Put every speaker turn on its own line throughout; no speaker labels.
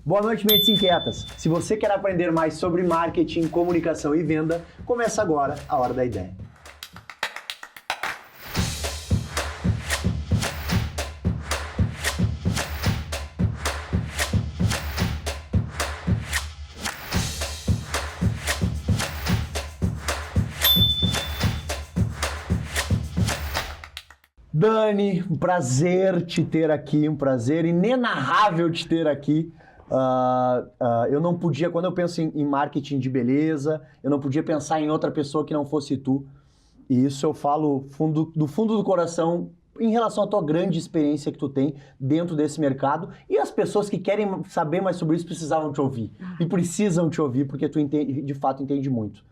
Boa noite, mentes inquietas. Se você quer aprender mais sobre marketing, comunicação e venda, começa agora a Hora da Ideia. Dani, um prazer te ter aqui, um prazer inenarrável te ter aqui. Eu não podia, quando eu penso em marketing de beleza, eu não podia pensar em outra pessoa que não fosse tu. E isso eu falo do fundo do coração em relação à tua grande experiência que tu tem dentro desse mercado. E as pessoas que querem saber mais sobre isso precisavam te ouvir. E precisam te ouvir porque tu de fato entende muito.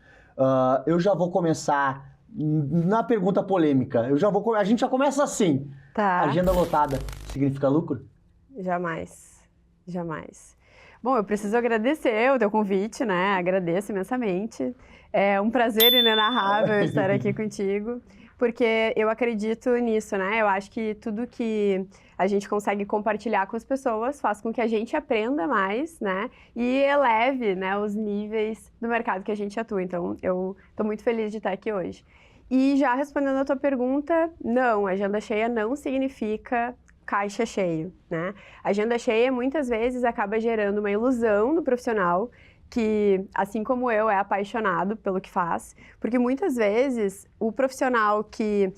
Eu já vou começar na pergunta polêmica. A gente já começa assim.
Tá.
Agenda lotada significa lucro?
Jamais. Jamais. Bom, eu preciso agradecer o teu convite, né? Agradeço imensamente. É um prazer inenarrável estar aqui contigo, porque eu acredito nisso, né? Eu acho que tudo que a gente consegue compartilhar com as pessoas faz com que a gente aprenda mais, né? E eleve, né, os níveis do mercado que a gente atua. Então, eu estou muito feliz de estar aqui hoje. E já respondendo a tua pergunta, não, agenda cheia não significa caixa cheio, né? Agenda cheia muitas vezes acaba gerando uma ilusão no profissional que, assim como eu, é apaixonado pelo que faz, porque muitas vezes o profissional que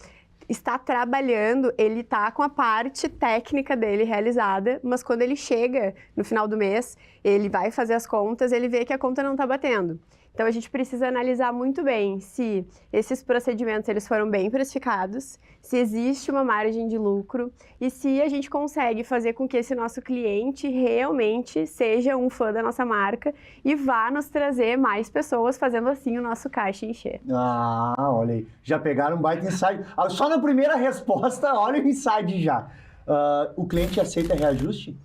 está trabalhando, ele está com a parte técnica dele realizada, mas quando ele chega no final do mês, ele vai fazer as contas, ele vê que a conta não está batendo. Então, a gente precisa analisar muito bem se esses procedimentos eles foram bem precificados, se existe uma margem de lucro e se a gente consegue fazer com que esse nosso cliente realmente seja um fã da nossa marca e vá nos trazer mais pessoas, fazendo assim o nosso caixa encher.
Ah, olha aí. Já pegaram um baita insight. Só na primeira resposta, olha o insight já. O cliente aceita reajuste?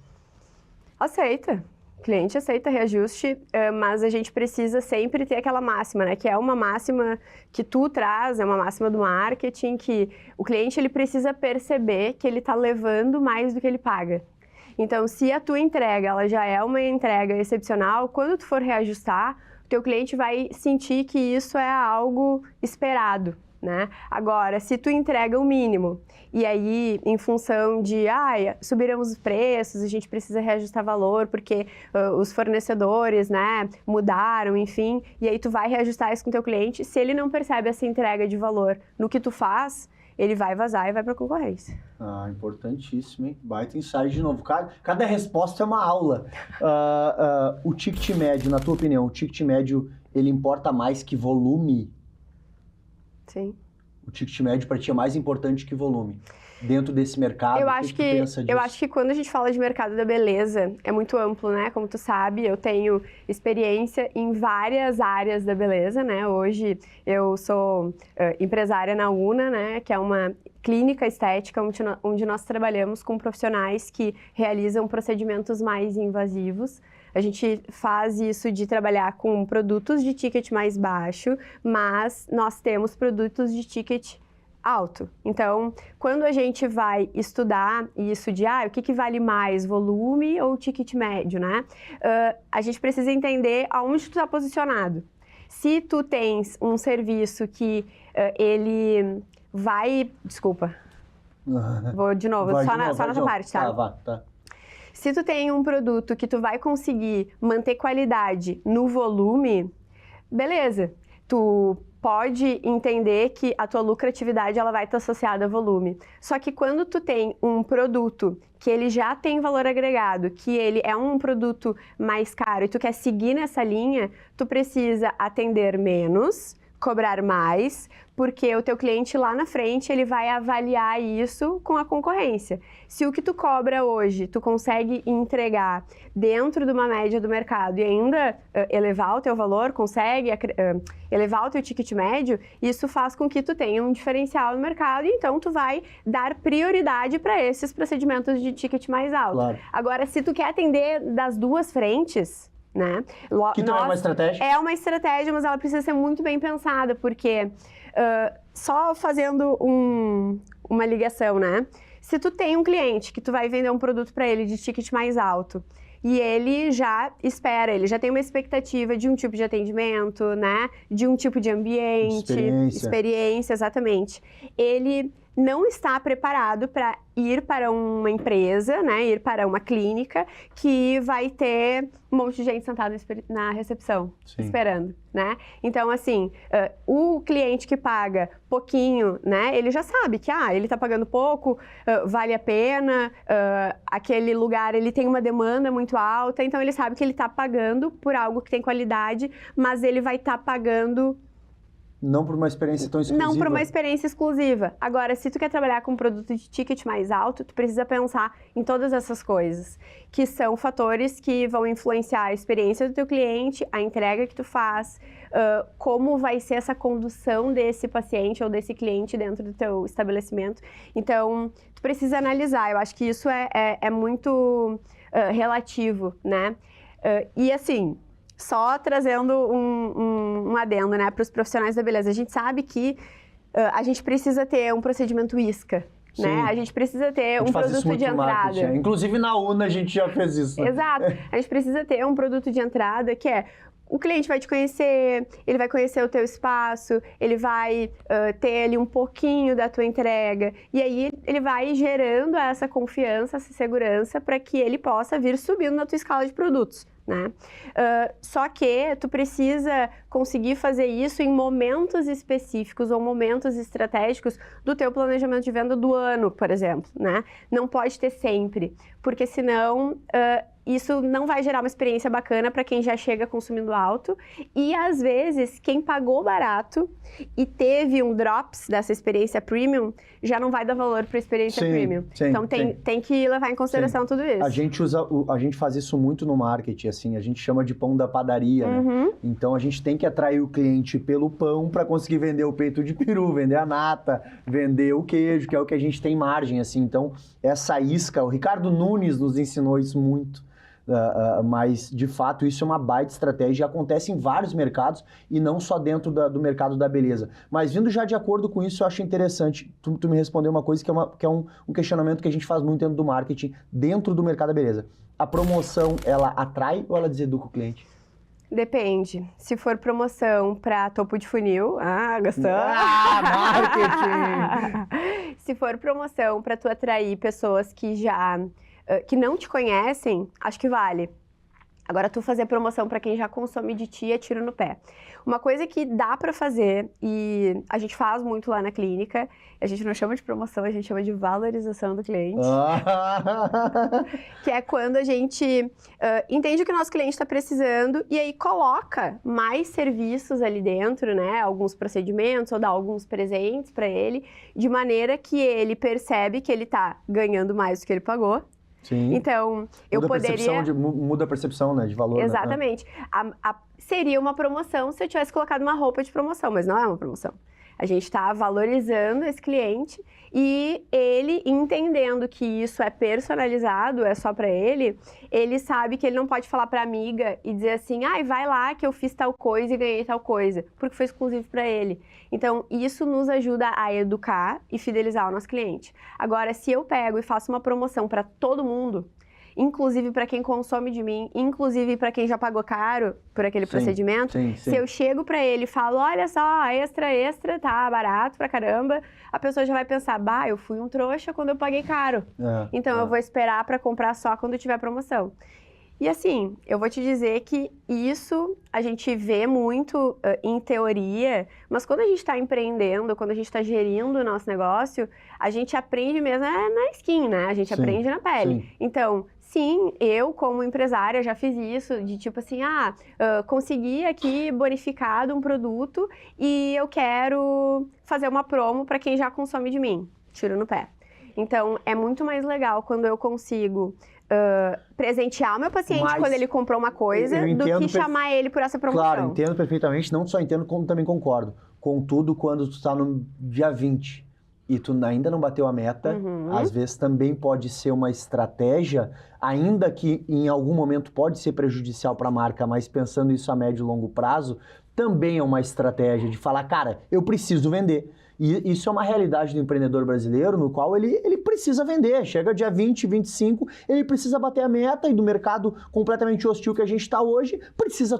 Aceita. O cliente aceita reajuste, mas a gente precisa sempre ter aquela máxima, né? Que é uma máxima que tu traz, é uma máxima do marketing, que o cliente ele precisa perceber que ele está levando mais do que ele paga. Então, se a tua entrega ela já é uma entrega excepcional, quando tu for reajustar, o teu cliente vai sentir que isso é algo esperado, né? Agora, se tu entrega o mínimo e aí, em função de, subiremos os preços, a gente precisa reajustar valor porque os fornecedores, né, mudaram, enfim, e aí tu vai reajustar isso com o teu cliente, se ele não percebe essa entrega de valor no que tu faz, ele vai vazar e vai para a concorrência.
Importantíssimo, hein? Baita insight de novo. Cada resposta é uma aula. O ticket médio, na tua opinião, o ticket médio, ele importa mais que volume?
Sim.
O ticket médio para ti é mais importante que volume dentro desse mercado?
Eu acho que quando a gente fala de mercado da beleza, é muito amplo, né? Como tu sabe, eu tenho experiência em várias áreas da beleza, né? Hoje eu sou empresária na UNA, né? Que é uma clínica estética onde nós trabalhamos com profissionais que realizam procedimentos mais invasivos. A gente faz isso de trabalhar com produtos de ticket mais baixo, mas nós temos produtos de ticket alto. Então, quando a gente vai estudar isso de, o que vale mais, volume ou ticket médio, né? A gente precisa entender aonde tu está posicionado. Se tu tens um serviço que ele vai... Desculpa. Vou de novo, só nessa parte, tá?
Tá.
Se tu tem um produto que tu vai conseguir manter qualidade no volume, beleza. Tu pode entender que a tua lucratividade ela vai estar associada a volume. Só que quando tu tem um produto que ele já tem valor agregado, que ele é um produto mais caro e tu quer seguir nessa linha, tu precisa atender menos, cobrar mais, porque o teu cliente lá na frente, ele vai avaliar isso com a concorrência. Se o que tu cobra hoje, tu consegue entregar dentro de uma média do mercado e ainda elevar o teu valor, consegue elevar o teu ticket médio, isso faz com que tu tenha um diferencial no mercado e então tu vai dar prioridade para esses procedimentos de ticket mais alto.
Claro.
Agora, se tu quer atender das duas frentes, né?
Que não é uma estratégia?
É uma estratégia, mas ela precisa ser muito bem pensada, porque só fazendo uma ligação, né? Se tu tem um cliente que tu vai vender um produto para ele de ticket mais alto e ele já espera, ele já tem uma expectativa de um tipo de atendimento, né? De um tipo de ambiente, experiência, exatamente. Ele não está preparado para ir para uma empresa, né? Ir para uma clínica que vai ter um monte de gente sentada na recepção, esperando, né? Então, assim, o cliente que paga pouquinho, né? Ele já sabe que, ele tá pagando pouco, vale a pena, aquele lugar, ele tem uma demanda muito alta, então ele sabe que ele tá pagando por algo que tem qualidade, mas ele vai estar pagando...
Não por uma experiência tão exclusiva.
Não por uma experiência exclusiva. Agora, se tu quer trabalhar com um produto de ticket mais alto, tu precisa pensar em todas essas coisas, que são fatores que vão influenciar a experiência do teu cliente, a entrega que tu faz, como vai ser essa condução desse paciente ou desse cliente dentro do teu estabelecimento. Então, tu precisa analisar. Eu acho que isso é muito relativo, né? E assim... Só trazendo um adendo, né, para os profissionais da beleza. A gente sabe que a gente precisa ter um procedimento isca, né? A gente precisa ter um produto de entrada.
Inclusive na UNA a gente já fez isso. Né?
Exato. A gente precisa ter um produto de entrada que é... O cliente vai te conhecer, ele vai conhecer o teu espaço, ele vai ter ali um pouquinho da tua entrega. E aí ele vai gerando essa confiança, essa segurança para que ele possa vir subindo na tua escala de produtos. Né? Só que tu precisa conseguir fazer isso em momentos específicos ou momentos estratégicos do teu planejamento de venda do ano, por exemplo, né? Não pode ter sempre, porque senão isso não vai gerar uma experiência bacana para quem já chega consumindo alto e às vezes quem pagou barato e teve um drops dessa experiência premium já não vai dar valor para a experiência premium. Então tem que levar em consideração tudo isso.
A gente faz isso muito no marketing, assim, a gente chama de pão da padaria, né? Então a gente tem que atrair o cliente pelo pão para conseguir vender o peito de peru, vender a nata, vender o queijo, que é o que a gente tem margem, assim. Então essa isca, o Ricardo Nunes nos ensinou isso muito. Mas, de fato, isso é uma baita estratégia e acontece em vários mercados e não só dentro do mercado da beleza. Mas, vindo já de acordo com isso, eu acho interessante tu me responder uma coisa que é um questionamento que a gente faz muito dentro do marketing, dentro do mercado da beleza. A promoção, ela atrai ou ela deseduca o cliente?
Depende. Se for promoção para topo de funil, gostou?
Marketing!
Se for promoção para tu atrair pessoas que não te conhecem, acho que vale. Agora, tu fazer promoção para quem já consome de ti é tiro no pé. Uma coisa que dá para fazer, e a gente faz muito lá na clínica, a gente não chama de promoção, a gente chama de valorização do cliente. Que é quando a gente entende que o nosso cliente está precisando e aí coloca mais serviços ali dentro, né? Alguns procedimentos ou dá alguns presentes para ele, de maneira que ele percebe que ele está ganhando mais do que ele pagou.
Sim.
Então, eu poderia...
Muda a percepção, né, de valor.
Exatamente.
Né?
Seria uma promoção se eu tivesse colocado uma roupa de promoção, mas não é uma promoção. A gente está valorizando esse cliente e ele, entendendo que isso é personalizado, é só para ele sabe que ele não pode falar para a amiga e dizer assim, vai lá que eu fiz tal coisa e ganhei tal coisa, porque foi exclusivo para ele. Então, isso nos ajuda a educar e fidelizar o nosso cliente. Agora, se eu pego e faço uma promoção para todo mundo, inclusive para quem consome de mim, inclusive para quem já pagou caro por aquele procedimento, se eu chego para ele e falo, olha só, extra, tá barato pra caramba, a pessoa já vai pensar, eu fui um trouxa quando eu paguei caro. Então eu vou esperar para comprar só quando tiver promoção. E assim, eu vou te dizer que isso a gente vê muito em teoria, mas quando a gente está empreendendo, quando a gente está gerindo o nosso negócio, a gente aprende mesmo na skin, né? A gente aprende na pele. Então, sim, eu como empresária já fiz isso, de tipo assim, consegui aqui bonificado um produto e eu quero fazer uma promo para quem já consome de mim. Tiro no pé. Então, é muito mais legal quando eu consigo presentear o meu paciente quando ele comprou uma coisa do que chamar ele por essa promoção.
Claro, entendo perfeitamente, não só entendo, como também concordo. Contudo, quando tu está no dia 20 e tu ainda não bateu a meta, às vezes também pode ser uma estratégia, ainda que em algum momento pode ser prejudicial para a marca, mas pensando isso a médio e longo prazo, também é uma estratégia de falar, cara, eu preciso vender. E isso é uma realidade do empreendedor brasileiro, no qual ele precisa vender. Chega dia 20, 25, ele precisa bater a meta, e do mercado completamente hostil que a gente está hoje, precisa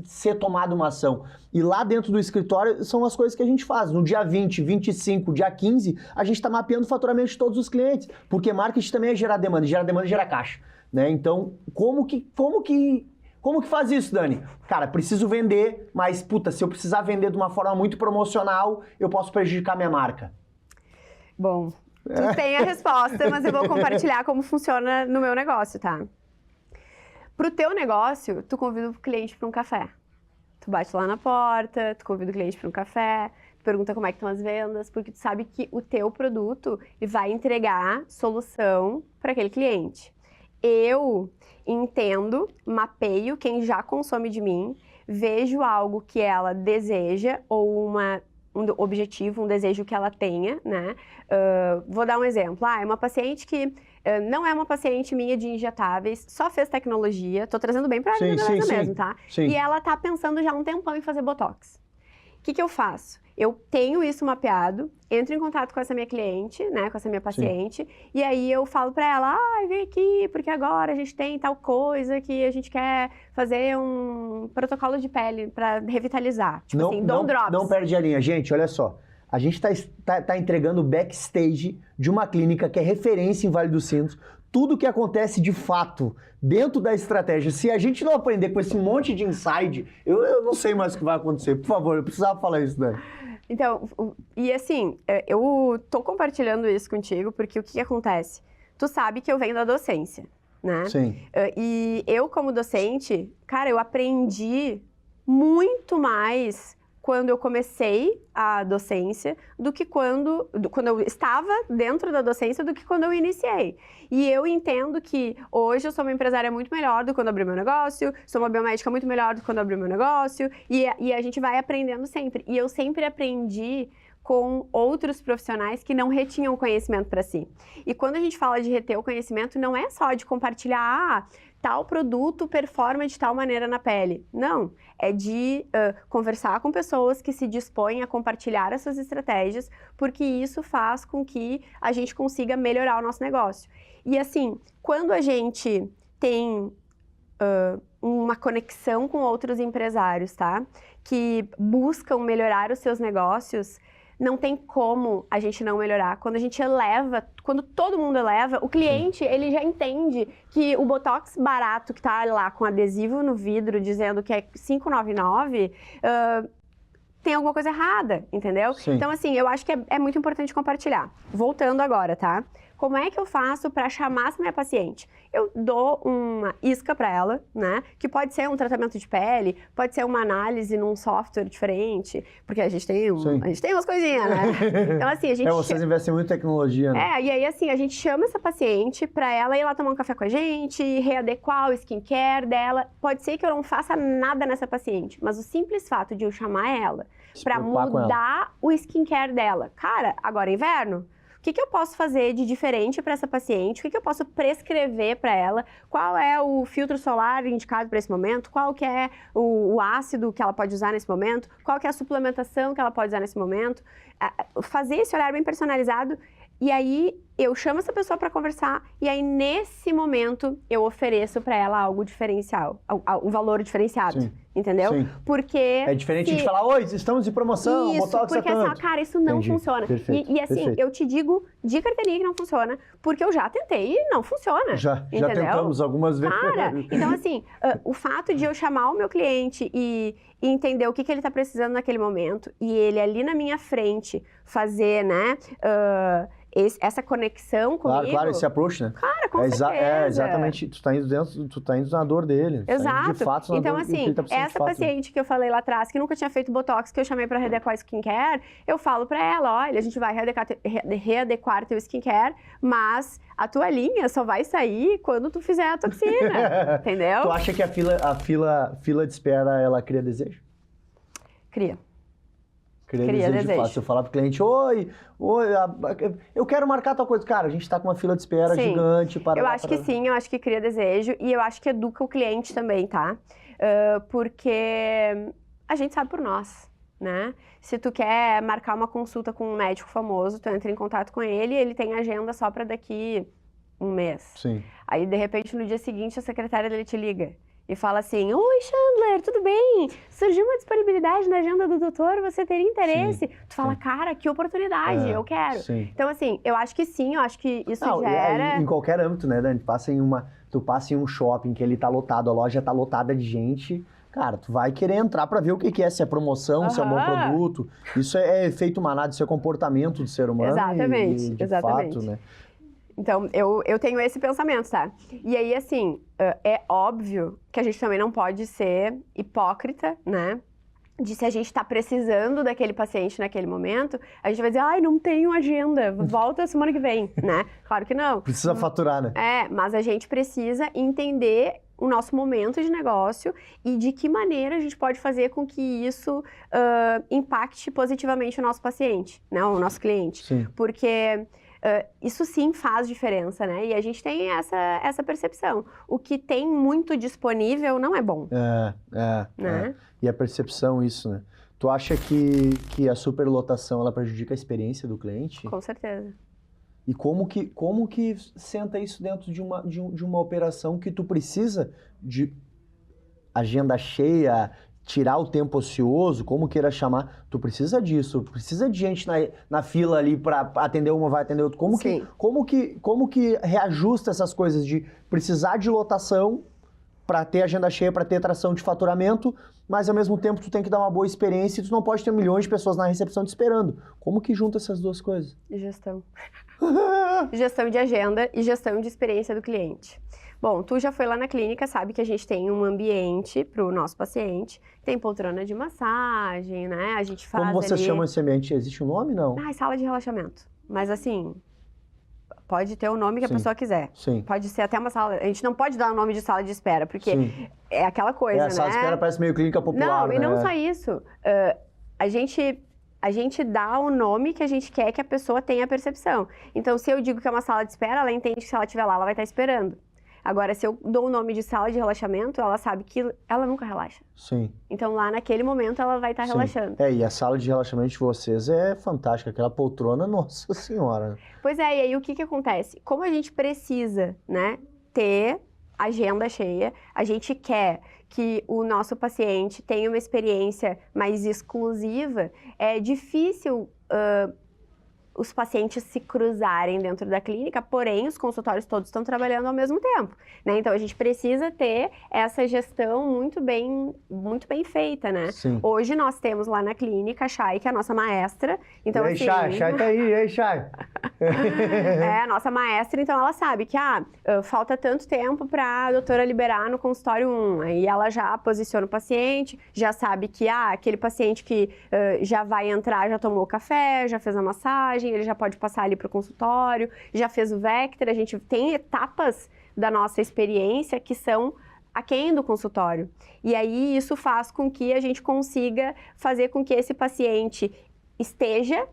ser tomada uma ação. E lá dentro do escritório são as coisas que a gente faz. No dia 20, 25, dia 15, a gente está mapeando o faturamento de todos os clientes, porque marketing também é gerar demanda, e gera caixa, né? Então, como que faz isso, Dani? Cara, preciso vender, mas, puta, se eu precisar vender de uma forma muito promocional, eu posso prejudicar minha marca.
Bom, tu tem a resposta, mas eu vou compartilhar como funciona no meu negócio, tá? Pro teu negócio, tu convida o cliente para um café. Tu bate lá na porta, tu convida o cliente para um café, tu pergunta como é que estão as vendas, porque tu sabe que o teu produto vai entregar solução para aquele cliente. Eu entendo, mapeio quem já consome de mim, vejo algo que ela deseja ou um objetivo, um desejo que ela tenha, né? Vou dar um exemplo. É uma paciente que não é uma paciente minha de injetáveis, só fez tecnologia, tô trazendo bem pra área da beleza mesmo, tá?
Sim.
E ela tá pensando já há um tempão em fazer Botox. O que eu faço? Eu tenho isso mapeado, entro em contato com essa minha cliente, né, com essa minha paciente, e aí eu falo pra ela, vem aqui, porque agora a gente tem tal coisa que a gente quer fazer um protocolo de pele pra revitalizar. Tipo assim, drops.
Não perde a linha. Gente, olha só. A gente tá entregando o backstage de uma clínica que é referência em Vale dos Sinos. Tudo que acontece de fato dentro da estratégia. Se a gente não aprender com esse monte de inside, eu não sei mais o que vai acontecer. Por favor, eu precisava falar isso, Dani.
Então, e assim, eu tô compartilhando isso contigo porque o que acontece? Tu sabe que eu venho da docência, né?
Sim.
E eu, como docente, cara, eu aprendi muito mais quando eu comecei a docência do que quando eu estava dentro da docência do que quando eu iniciei. E eu entendo que hoje eu sou uma empresária muito melhor do que quando abri meu negócio, sou uma biomédica muito melhor do que quando abri meu negócio, e a gente vai aprendendo sempre. E eu sempre aprendi com outros profissionais que não retinham conhecimento para si. E quando a gente fala de reter o conhecimento, não é só de compartilhar, tal produto performa de tal maneira na pele. Não, é de conversar com pessoas que se dispõem a compartilhar essas estratégias, porque isso faz com que a gente consiga melhorar o nosso negócio. E assim, quando a gente tem uma conexão com outros empresários, tá? Que buscam melhorar os seus negócios, não tem como a gente não melhorar. Quando a gente eleva, quando todo mundo eleva, o cliente, ele já entende que o Botox barato que tá lá com adesivo no vidro dizendo que é R$ 5,99, tem alguma coisa errada, entendeu?
Sim.
Então, assim, eu acho que é muito importante compartilhar. Voltando agora, tá? Como é que eu faço para chamar essa minha paciente? Eu dou uma isca para ela, né? Que pode ser um tratamento de pele, pode ser uma análise num software diferente, porque a gente tem umas coisinhas, né? Então, assim, a gente...
vocês investem muito em tecnologia, né?
E aí, assim, a gente chama essa paciente para ela ir lá tomar um café com a gente, readequar o skincare dela. Pode ser que eu não faça nada nessa paciente, mas o simples fato de eu chamar ela para mudar o skincare dela. Cara, agora é inverno. O que eu posso fazer de diferente para essa paciente? O que eu posso prescrever para ela? Qual é o filtro solar indicado para esse momento? Qual que é o ácido que ela pode usar nesse momento? Qual que é a suplementação que ela pode usar nesse momento? Fazer esse olhar bem personalizado. E aí, eu chamo essa pessoa para conversar e aí, nesse momento, eu ofereço para ela algo diferencial, um valor diferenciado,
Sim.
Entendeu?
Sim.
Porque...
É diferente de falar, oi, estamos em promoção,
isso,
Botox
porque
tanto.
assim, cara, isso não
Entendi.
funciona.
Perfeito,
E assim,
perfeito.
eu te digo de carteirinha que não funciona, porque eu já tentei e não funciona.
Já
entendeu?
tentamos algumas vezes.
Cara, então assim, o fato de eu chamar o meu cliente e entender o que ele tá precisando naquele momento e ele ali na minha frente fazer, né, essa conexão comigo...
Claro, esse approach, né?
Cara, com certeza.
Exatamente, tu tá indo na dor dele.
Exato.
De fato,
Então,
dor,
assim,
tá
essa paciente que eu falei lá atrás, que nunca tinha feito Botox, que eu chamei pra readequar o skincare, eu falo pra ela, olha, a gente vai readequar teu skincare, mas a tua linha só vai sair quando tu fizer a toxina, entendeu?
Tu acha que a fila de espera, ela cria desejo?
Cria.
Cria desejo fácil. Eu falar pro cliente, oi, eu quero marcar tal coisa. Cara, a gente tá com uma fila de espera gigante.
Eu acho que sim, eu acho que cria desejo e eu acho que educa o cliente também, tá? Porque a gente sabe por nós. né? Se tu quer marcar uma consulta com um médico famoso, tu entra em contato com ele e ele tem agenda só para daqui um mês.
Sim.
Aí, de repente, no dia seguinte, a secretária dele te liga e fala assim: Oi, Chandler, tudo bem? Surgiu uma disponibilidade na agenda do doutor, você teria interesse?
Sim,
Tu fala, cara, que oportunidade, eu quero.
Sim.
Então, assim, eu acho que sim, eu acho que isso
Não,
gera...
em qualquer âmbito, né, Dani? Tu passa em um shopping que ele tá lotado, a loja tá lotada de gente, cara, tu vai querer entrar pra ver o que é, se é promoção, se é um bom produto. Isso é efeito manada, isso é comportamento do ser humano.
Exatamente,
de
exatamente.
fato, né?
Então, eu tenho esse pensamento, tá? E aí, assim, é óbvio que a gente também não pode ser hipócrita, né? De se a gente tá precisando daquele paciente naquele momento, a gente vai dizer, ai, não tenho agenda, volta semana que vem, né? Claro que não.
Precisa faturar, né?
Mas a gente precisa entender o nosso momento de negócio e de que maneira a gente pode fazer com que isso impacte positivamente o nosso paciente, né? O nosso cliente.
Sim.
Porque... isso sim faz diferença, né? E a gente tem essa percepção. O que tem muito disponível não é bom. Né?
E a percepção, isso, né? Tu acha que a superlotação, ela prejudica a experiência do cliente?
Com certeza.
E como que senta isso dentro de uma operação que tu precisa de agenda cheia, tirar o tempo ocioso, como queira chamar, tu precisa disso, precisa de gente na fila ali para atender uma, vai atender outra. Como que reajusta essas coisas de precisar de lotação para ter agenda cheia, para ter tração de faturamento, mas ao mesmo tempo tu tem que dar uma boa experiência e tu não pode ter milhões de pessoas na recepção te esperando. Como que junta essas duas coisas?
Gestão. Gestão de agenda e gestão de experiência do cliente. Bom, tu já foi lá na clínica, sabe que a gente tem um ambiente para o nosso paciente, tem poltrona de massagem, né? A gente faz
Como vocês
ali...
chamam esse ambiente? Existe um nome, não?
Sala de relaxamento. Mas assim, pode ter o nome que a pessoa quiser.
Sim.
Pode ser até uma sala... A gente não pode dar o nome de sala de espera, porque
Sim.
é aquela coisa,
a sala de espera parece meio clínica popular,
não,
né?
e não só isso. A gente dá o nome que a gente quer que a pessoa tenha a percepção. Então, se eu digo que é uma sala de espera, ela entende que se ela estiver lá, ela vai estar esperando. Agora, se eu dou o nome de sala de relaxamento, ela sabe que ela nunca relaxa.
Sim.
Então, lá naquele momento, ela vai estar relaxando.
E a sala de relaxamento de vocês é fantástica. Aquela poltrona, nossa senhora.
Pois é, e aí o que acontece? Como a gente precisa, né, ter agenda cheia, a gente quer que o nosso paciente tenha uma experiência mais exclusiva, é difícil os pacientes se cruzarem dentro da clínica, porém os consultórios todos estão trabalhando ao mesmo tempo, né? Então a gente precisa ter essa gestão muito bem feita, né?
Sim.
Hoje nós temos lá na clínica a Chay, que é a nossa maestra. Então,
Ei,
assim...
Chay tá aí, ei, Chay.
É a nossa maestra, então ela sabe que falta tanto tempo para a doutora liberar no consultório 1. Aí ela já posiciona o paciente, já sabe que aquele paciente que já vai entrar já tomou café, já fez a massagem, ele já pode passar ali para o consultório, já fez o Vector. A gente tem etapas da nossa experiência que são aquém do consultório. E aí isso faz com que a gente consiga fazer com que esse paciente esteja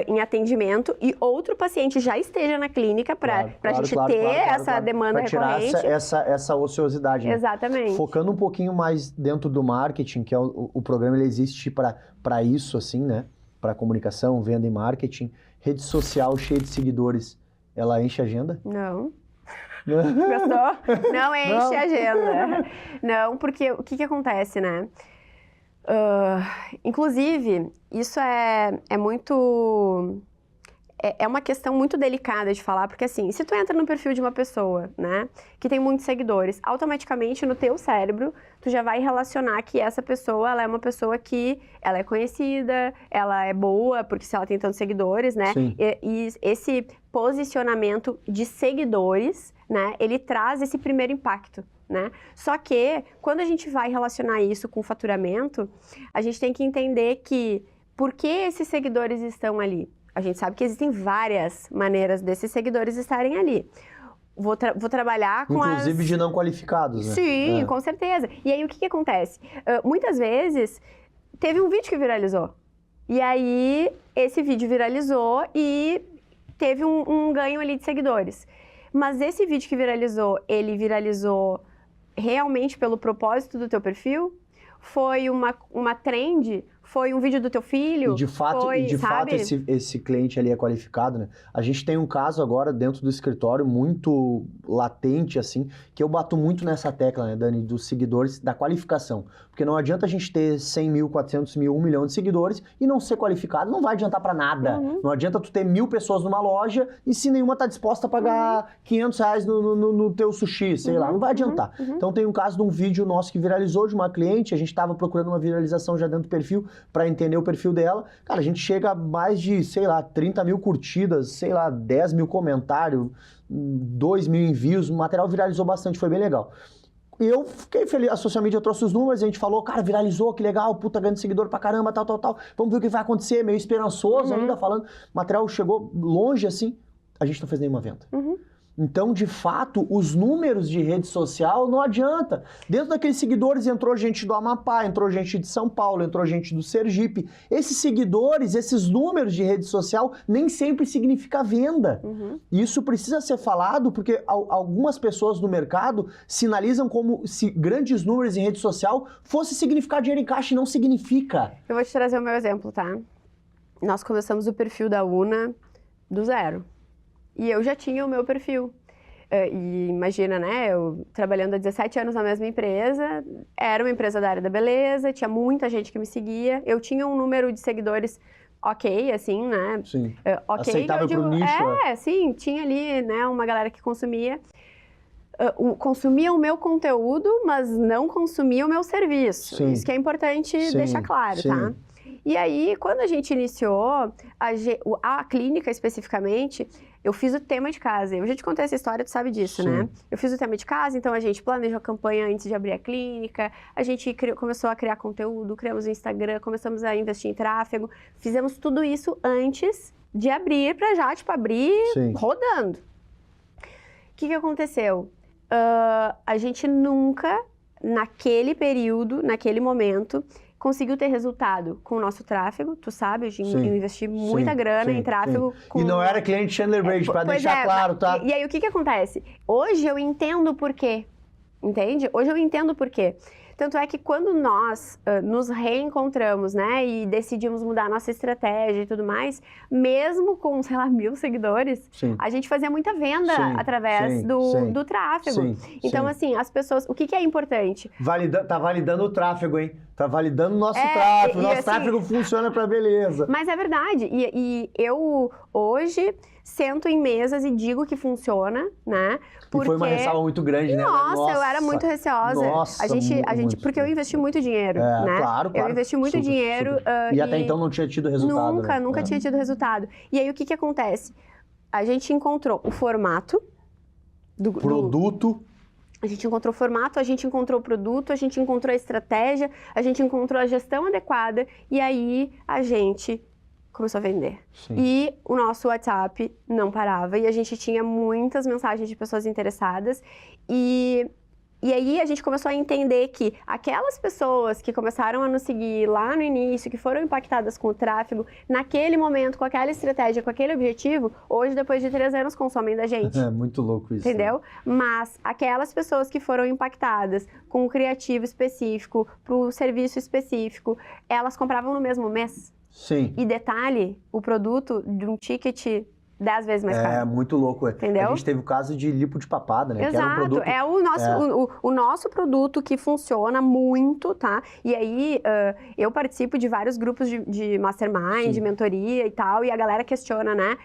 em atendimento e outro paciente já esteja na clínica para a gente ter essa demanda recorrente.
Pra tirar essa ociosidade. Né?
Exatamente.
Focando um pouquinho mais dentro do marketing, que é o programa, ele existe para isso, assim, né? Para comunicação, venda e marketing. Rede social cheia de seguidores, ela enche a agenda?
Não. Gostou? Não enche a agenda. Não, porque o que acontece, né? Inclusive, isso é muito... É uma questão muito delicada de falar, porque assim, se tu entra no perfil de uma pessoa, né, que tem muitos seguidores, automaticamente no teu cérebro, tu já vai relacionar que essa pessoa, ela é uma pessoa que ela é conhecida, ela é boa, porque se ela tem tantos seguidores, né, e esse posicionamento de seguidores, né, ele traz esse primeiro impacto, né? Só que, quando a gente vai relacionar isso com faturamento, a gente tem que entender que, por que esses seguidores estão ali? A gente sabe que existem várias maneiras desses seguidores estarem ali. Vou trabalhar com
inclusive de não qualificados, né?
Sim, com certeza. E aí, o que acontece? Muitas vezes, teve um vídeo que viralizou. E aí, esse vídeo viralizou e teve um ganho ali de seguidores. Mas esse vídeo que viralizou, ele viralizou realmente pelo propósito do teu perfil? Foi uma trend? Foi um vídeo do teu filho?
E de fato,
sabe?
esse cliente ali é qualificado, né? A gente tem um caso agora dentro do escritório muito latente, assim, que eu bato muito nessa tecla, né, Dani, dos seguidores, da qualificação. Porque não adianta a gente ter 100 mil, 400 mil, 1 milhão de seguidores e não ser qualificado, não vai adiantar pra nada. Não adianta tu ter 1.000 pessoas numa loja e se nenhuma tá disposta a pagar R$500 no teu sushi, sei lá, não vai adiantar. Então tem um caso de um vídeo nosso que viralizou de uma cliente, a gente tava procurando uma viralização já dentro do perfil, para entender o perfil dela. Cara, a gente chega a mais de, sei lá, 30 mil curtidas, sei lá, 10 mil comentários, 2 mil envios, o material viralizou bastante, foi bem legal. E eu fiquei feliz, a social media trouxe os números, a gente falou, cara, viralizou, que legal, puta, ganhando seguidor pra caramba, tal, vamos ver o que vai acontecer, meio esperançoso ainda falando, o material chegou longe assim, a gente não fez nenhuma venda. Então, de fato, os números de rede social não adianta. Dentro daqueles seguidores entrou gente do Amapá, entrou gente de São Paulo, entrou gente do Sergipe. Esses seguidores, esses números de rede social nem sempre significa venda. E isso precisa ser falado porque algumas pessoas no mercado sinalizam como se grandes números em rede social fosse significar dinheiro em caixa e não significa.
Eu vou te trazer o meu exemplo, tá? Nós começamos o perfil da Una do zero. E eu já tinha o meu perfil. E imagina, né? Eu trabalhando há 17 anos na mesma empresa, era uma empresa da área da beleza, tinha muita gente que me seguia. Eu tinha um número de seguidores ok, assim, né?
Sim.
Ok,
aceitável pro nicho.
Sim, tinha ali, né, uma galera que consumia. Consumia o meu conteúdo, mas não consumia o meu serviço.
Sim.
Isso que é importante deixar claro,
Sim.
tá? E aí, quando a gente iniciou, a clínica especificamente, eu fiz o tema de casa. Eu já te contei essa história, tu sabe disso, né? Eu fiz o tema de casa, então a gente planejou a campanha antes de abrir a clínica, a gente começou a criar conteúdo, criamos o Instagram, começamos a investir em tráfego, fizemos tudo isso antes de abrir, pra já, tipo, abrir rodando. O que aconteceu? A gente nunca, naquele período, naquele momento, conseguiu ter resultado com o nosso tráfego, tu sabe, eu investi muita grana em tráfego.
E não era cliente Chandler Braid, pra deixar claro, tá?
E aí, o que acontece? Hoje eu entendo por quê, entende? Hoje eu entendo por quê. Tanto é que quando nós nos reencontramos, né, e decidimos mudar a nossa estratégia e tudo mais, mesmo com, sei lá, 1.000 seguidores, a gente fazia muita venda através do tráfego. Então, assim, as pessoas... O que é importante?
Tá validando o tráfego, hein? Tá validando o nosso tráfego. Nosso tráfego funciona pra beleza.
Mas é verdade. E eu, hoje, sento em mesas e digo que funciona, né?
Porque... E foi uma ressalva muito grande, né?
Nossa, eu era muito receosa.
Nossa,
porque eu investi muito dinheiro, né?
Claro.
Eu investi muito dinheiro.
E até então não tinha tido resultado,
Nunca tinha tido resultado. E aí, o que acontece? A gente encontrou o formato do
produto.
A gente encontrou o formato, a gente encontrou o produto, a gente encontrou a estratégia, a gente encontrou a gestão adequada e aí a gente começou a vender. E o nosso WhatsApp não parava e a gente tinha muitas mensagens de pessoas interessadas e aí a gente começou a entender que aquelas pessoas que começaram a nos seguir lá no início, que foram impactadas com o tráfego, naquele momento, com aquela estratégia, com aquele objetivo, hoje, depois de 3 anos, consomem da gente.
É muito louco isso.
Entendeu? Mas aquelas pessoas que foram impactadas com o criativo específico, pro serviço específico, elas compravam no mesmo mês.
Sim.
E detalhe, o produto de um ticket 10 vezes mais caro.
É muito louco,
Entendeu?
A gente teve o caso de lipo de papada, né?
Exato,
que era um produto...
é o nosso produto que funciona muito, tá? E aí, eu participo de vários grupos de mastermind, de mentoria e tal, e a galera questiona, né?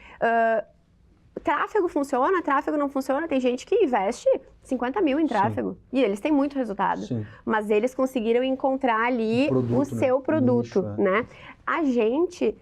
Tráfego funciona? Tráfego não funciona? Tem gente que investe 50 mil em tráfego. E eles têm muito resultado. Mas eles conseguiram encontrar ali o seu produto, né? A gente...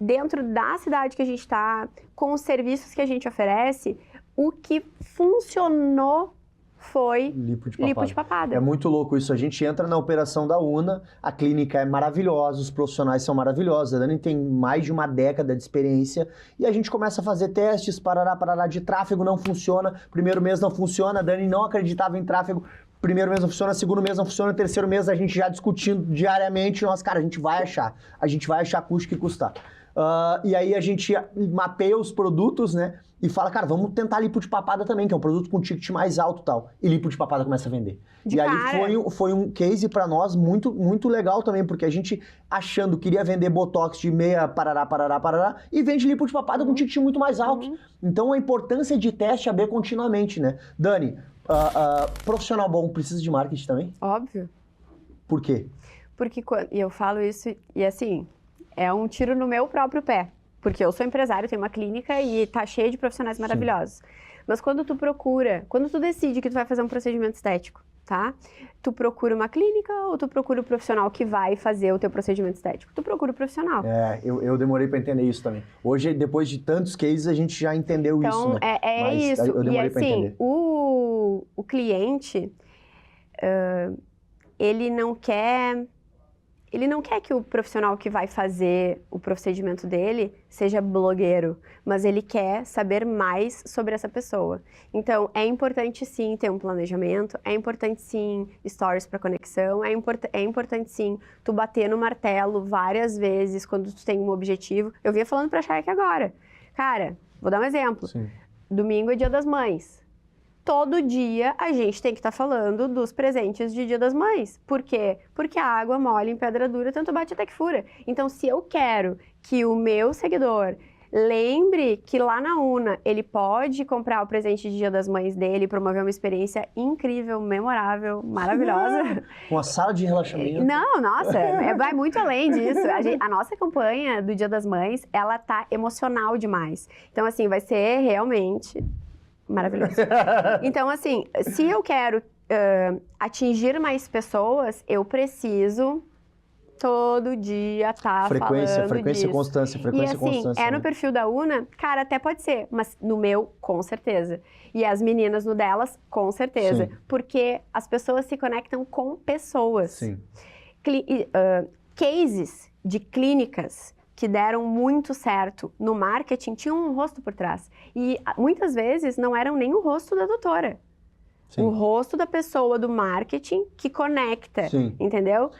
Dentro da cidade que a gente está, com os serviços que a gente oferece, o que funcionou foi lipo de papada.
É muito louco isso. A gente entra na operação da Una, a clínica é maravilhosa, os profissionais são maravilhosos. A Dani tem mais de uma década de experiência e a gente começa a fazer testes, parará de tráfego, não funciona. Primeiro mês não funciona, a Dani não acreditava em tráfego. Primeiro mês não funciona, segundo mês não funciona, terceiro mês a gente já discutindo diariamente. Nossa, cara, a gente vai achar custo que custar. E aí a gente mapeia os produtos, né? e fala, cara, vamos tentar lipo de papada também, que é um produto com ticket mais alto e tal. E lipo de papada começa a vender.
De
e aí
cara.
foi um case pra nós muito, muito legal também, porque a gente achando que queria vender Botox de meia parará, e vende lipo de papada com ticket muito mais alto. Então a importância de teste AB continuamente, né? Dani, profissional bom precisa de marketing também?
Óbvio.
Por quê?
Porque e eu falo isso e assim, é um tiro no meu próprio pé. Porque eu sou empresário, tenho uma clínica e tá cheio de profissionais maravilhosos. Mas quando tu decide que tu vai fazer um procedimento estético, tá? Tu procura uma clínica ou tu procura o profissional que vai fazer o teu procedimento estético? Tu procura o profissional.
Eu demorei pra entender isso também. Hoje, depois de tantos cases, a gente já entendeu isso, né?
Então,
Mas
isso.
eu demorei
E
pra
assim,
entender.
o cliente, ele não quer que o profissional que vai fazer o procedimento dele seja blogueiro, mas ele quer saber mais sobre essa pessoa. Então, é importante sim ter um planejamento, é importante sim stories para conexão, é importante sim tu bater no martelo várias vezes quando tu tem um objetivo. Eu vinha falando pra Chay aqui agora. Cara, vou dar um exemplo.
Sim.
Domingo é Dia das Mães. Todo dia a gente tem que estar falando dos presentes de Dia das Mães. Por quê? Porque a água mole em pedra dura, tanto bate até que fura. Então, se eu quero que o meu seguidor lembre que lá na Una ele pode comprar o presente de Dia das Mães dele e promover uma experiência incrível, memorável, maravilhosa.
Uma sala de relaxamento.
Não, nossa, vai muito além disso. A nossa campanha do Dia das Mães, ela tá emocional demais. Então, assim, vai ser realmente maravilhoso. Então, assim, se eu quero atingir mais pessoas, eu preciso todo dia estar falando
Frequência e
disso.
constância, frequência
E
e constância.
assim, no perfil da Una, cara, até pode ser, mas no meu, com certeza. E as meninas no delas, com certeza.
Sim.
Porque as pessoas se conectam com pessoas.
Sim.
Cases de clínicas que deram muito certo no marketing tinham um rosto por trás. E muitas vezes não eram nem o rosto da doutora.
Sim.
O rosto da pessoa do marketing que conecta,
Sim.
entendeu?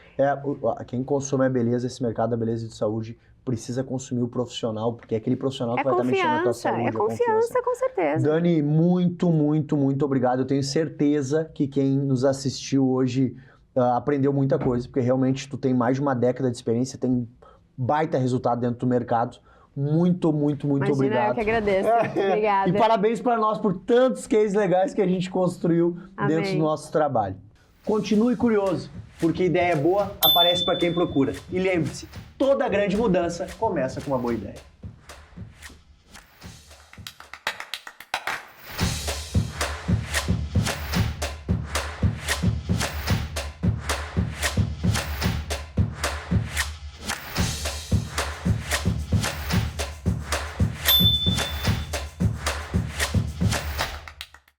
Quem consome a beleza, esse mercado da beleza e de saúde, precisa consumir o profissional, porque é aquele profissional que vai estar mexendo na tua saúde.
É confiança, com certeza.
Dani, muito, muito, muito obrigado. Eu tenho certeza que quem nos assistiu hoje aprendeu muita coisa, porque realmente tu tem mais de uma década de experiência, tem baita resultado dentro do mercado. Muito, muito, muito
Imagina,
obrigado.
eu que agradeço. Obrigada.
E parabéns para nós por tantos cases legais que a gente construiu dentro do nosso trabalho. Continue curioso, porque ideia boa aparece para quem procura. E lembre-se, toda grande mudança começa com uma boa ideia.